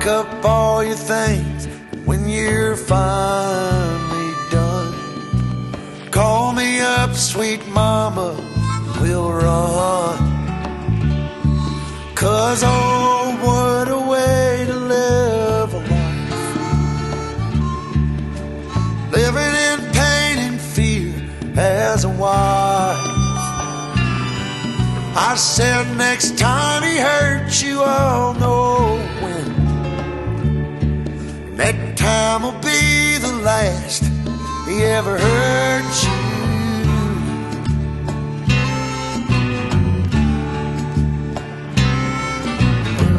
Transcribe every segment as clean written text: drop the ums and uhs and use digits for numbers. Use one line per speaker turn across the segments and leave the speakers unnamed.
up all your things when you're finally done. Call me up, sweet mama, we'll run. 'Cause oh, what a way to live a life, living in pain and fear as a wife. I said next time he hurts you, I'll know when. And that time will be the last he ever hurt you.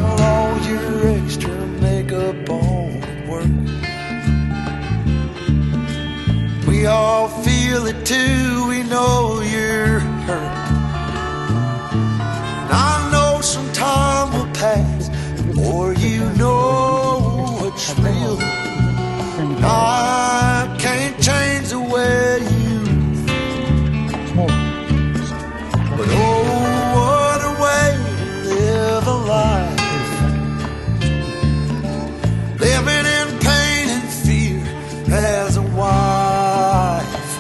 Well, all your extra makeup on at work, we all feel it too, we know you're hurt. I know some time will pass before you know what's real. I can't change the way you feel, but oh, what a way to live a life, living in pain and fear as a wife.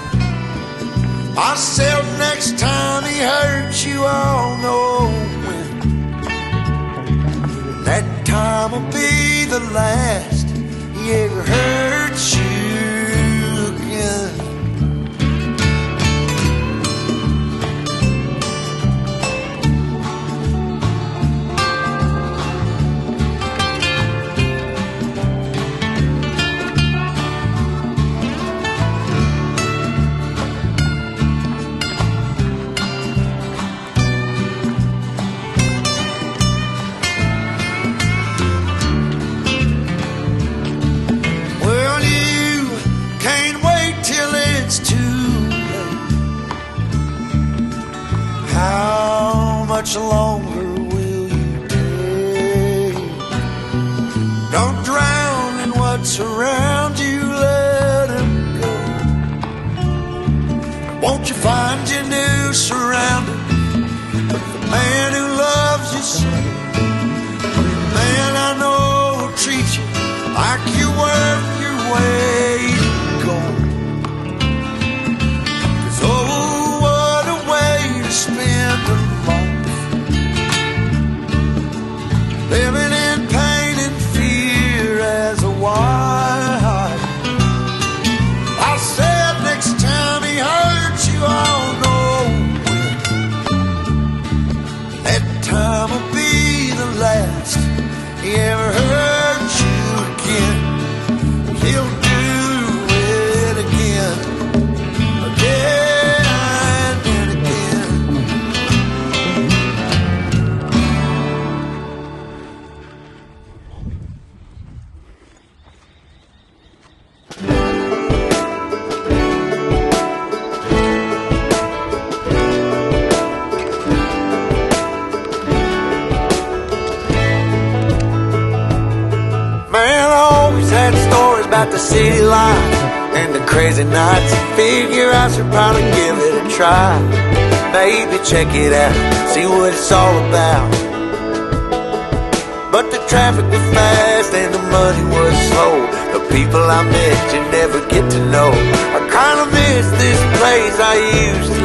I said next time he hurts you, I'll know when. That time will be the last he ever hurts you again. How much longer will you take? Don't drown in what's around you, let him go. Won't you find your new surroundings with the man who loves you so? The man I know will treat you like you're worth your weight in gold. 'Cause oh, spend a life living in pain and fear as a wife. I said next time he hurts you, I'll know when. That time will be the last he ever hurt you again. He'll do it again, again. About the city lights and the crazy nights, figure I should probably give it a try. Maybe check it out, see what it's all about. But the traffic was fast and the money was slow. The people I met you never get to know. I kinda miss this place I used to